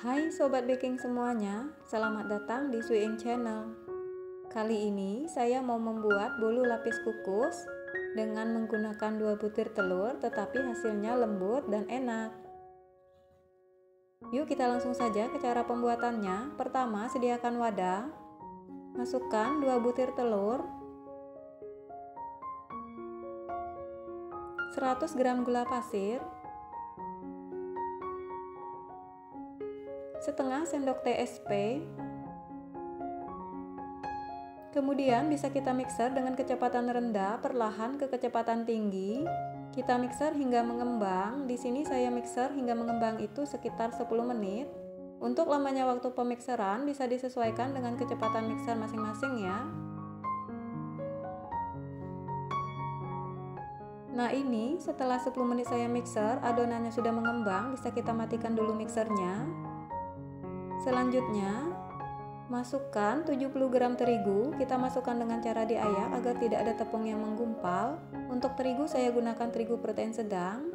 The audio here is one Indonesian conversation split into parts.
Hai Sobat Baking semuanya, selamat datang di Suing Channel. Kali ini saya mau membuat bolu lapis kukus dengan menggunakan 2 butir telur, tetapi hasilnya lembut dan enak. Yuk kita langsung saja ke cara pembuatannya. Pertama, sediakan wadah, masukkan 2 butir telur, 100 gram gula pasir, setengah sendok TSP. Kemudian bisa kita mixer dengan kecepatan rendah perlahan ke kecepatan tinggi. Kita mixer hingga mengembang. Di sini saya mixer hingga mengembang itu sekitar 10 menit. Untuk lamanya waktu pemixeran bisa disesuaikan dengan kecepatan mixer masing-masing ya. Nah ini setelah 10 menit saya mixer, adonannya sudah mengembang, bisa kita matikan dulu mixernya. Selanjutnya masukkan 70 gram terigu, kita masukkan dengan cara diayak agar tidak ada tepung yang menggumpal. Untuk terigu saya gunakan terigu protein sedang.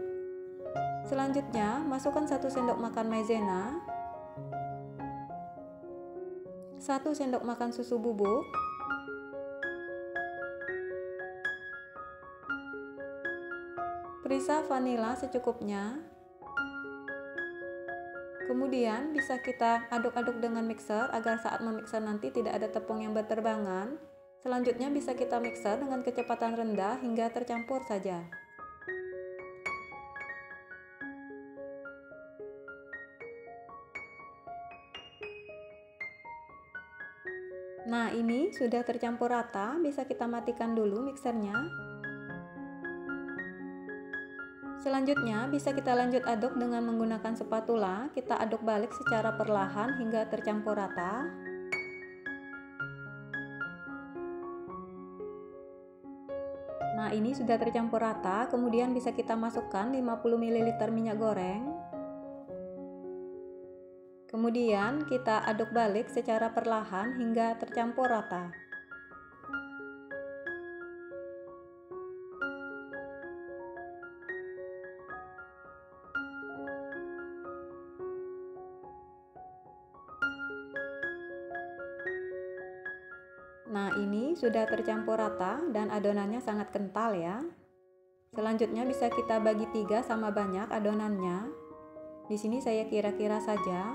Selanjutnya masukkan 1 sendok makan maizena, 1 sendok makan susu bubuk, perisa vanila secukupnya. Kemudian bisa kita aduk-aduk dengan mixer agar saat memixer nanti tidak ada tepung yang berterbangan. Selanjutnya bisa kita mixer dengan kecepatan rendah hingga tercampur saja. Nah ini sudah tercampur rata, bisa kita matikan dulu mixernya. Selanjutnya bisa kita lanjut aduk dengan menggunakan spatula. Kita aduk balik secara perlahan hingga tercampur rata. Nah ini sudah tercampur rata. Kemudian bisa kita masukkan 50 ml minyak goreng. Kemudian kita aduk balik secara perlahan hingga tercampur rata. Nah ini sudah tercampur rata dan adonannya sangat kental ya. Selanjutnya bisa kita bagi 3 sama banyak adonannya. Di sini saya kira-kira saja.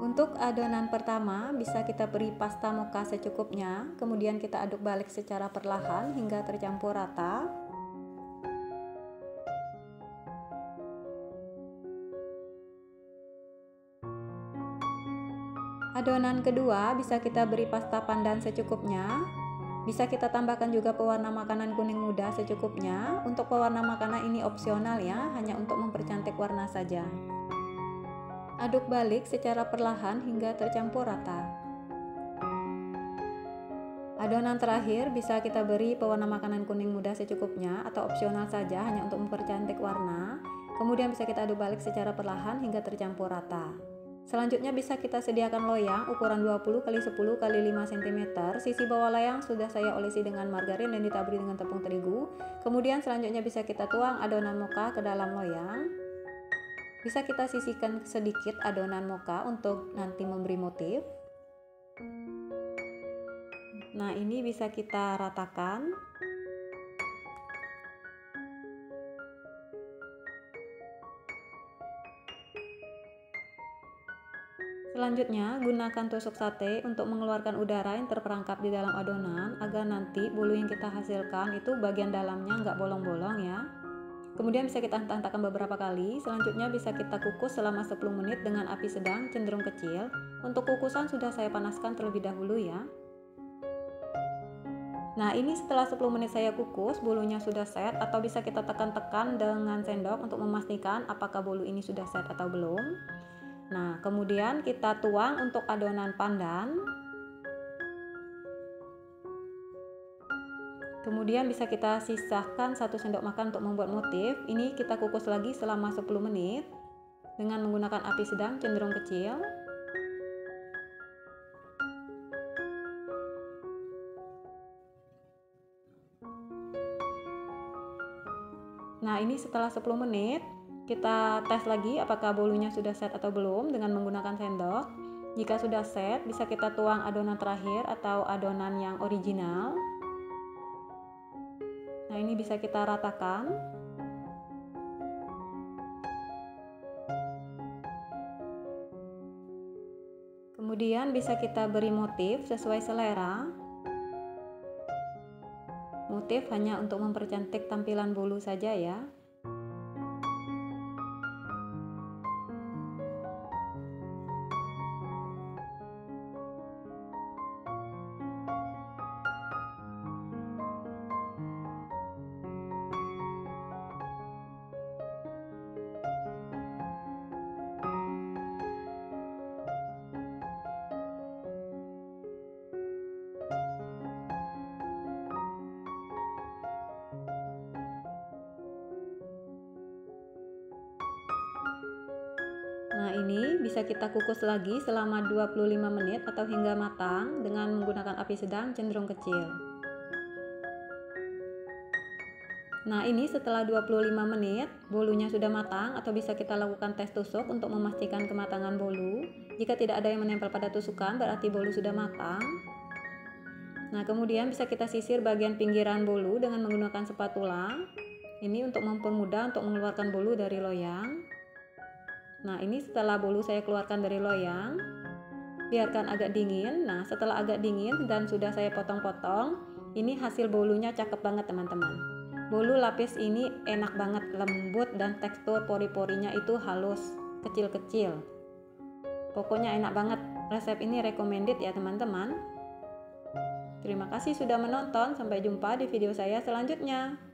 Untuk adonan pertama bisa kita beri pasta mocha secukupnya, kemudian kita aduk balik secara perlahan hingga tercampur rata. Adonan kedua bisa kita beri pasta pandan secukupnya. Bisa kita tambahkan juga pewarna makanan kuning muda secukupnya. Untuk pewarna makanan ini opsional ya, hanya untuk mempercantik warna saja. Aduk balik secara perlahan hingga tercampur rata. Adonan terakhir bisa kita beri pewarna makanan kuning muda secukupnya atau opsional saja, hanya untuk mempercantik warna. Kemudian bisa kita aduk balik secara perlahan hingga tercampur rata. Selanjutnya bisa kita sediakan loyang ukuran 20 x 10 x 5 cm. Sisi bawah loyang sudah saya olesi dengan margarin dan ditaburi dengan tepung terigu. Kemudian selanjutnya bisa kita tuang adonan mocha ke dalam loyang. Bisa kita sisihkan sedikit adonan mocha untuk nanti memberi motif. Nah ini bisa kita ratakan. Selanjutnya gunakan tusuk sate untuk mengeluarkan udara yang terperangkap di dalam adonan agar nanti bolu yang kita hasilkan itu bagian dalamnya nggak bolong-bolong ya. Kemudian bisa kita hentak-hentakkan beberapa kali. Selanjutnya bisa kita kukus selama 10 menit dengan api sedang cenderung kecil. Untuk kukusan sudah saya panaskan terlebih dahulu ya. Nah ini setelah 10 menit saya kukus, bolunya sudah set, atau bisa kita tekan-tekan dengan sendok untuk memastikan apakah bolu ini sudah set atau belum. Nah kemudian kita tuang untuk adonan pandan. Kemudian bisa kita sisahkan 1 sendok makan untuk membuat motif. Ini kita kukus lagi selama 10 menit dengan menggunakan api sedang cenderung kecil. Nah, ini setelah 10 menit kita tes lagi apakah bolunya sudah set atau belum dengan menggunakan sendok. Jika sudah set, bisa kita tuang adonan terakhir atau adonan yang original. Nah, ini bisa kita ratakan. Kemudian bisa kita beri motif sesuai selera. Motif hanya untuk mempercantik tampilan bolu saja ya. Nah, ini bisa kita kukus lagi selama 25 menit atau hingga matang dengan menggunakan api sedang cenderung kecil. Nah, ini setelah 25 menit bolunya sudah matang, atau bisa kita lakukan tes tusuk untuk memastikan kematangan bolu. Jika tidak ada yang menempel pada tusukan, berarti bolu sudah matang. Nah, kemudian bisa kita sisir bagian pinggiran bolu dengan menggunakan spatula. Ini untuk mempermudah untuk mengeluarkan bolu dari loyang. Nah, ini setelah bolu saya keluarkan dari loyang, biarkan agak dingin. Nah, setelah agak dingin dan sudah saya potong-potong, ini hasil bolunya cakep banget teman-teman. Bolu lapis ini enak banget, lembut dan tekstur pori-porinya itu halus, kecil-kecil. Pokoknya enak banget. Resep ini recommended ya teman-teman. Terima kasih sudah menonton, sampai jumpa di video saya selanjutnya.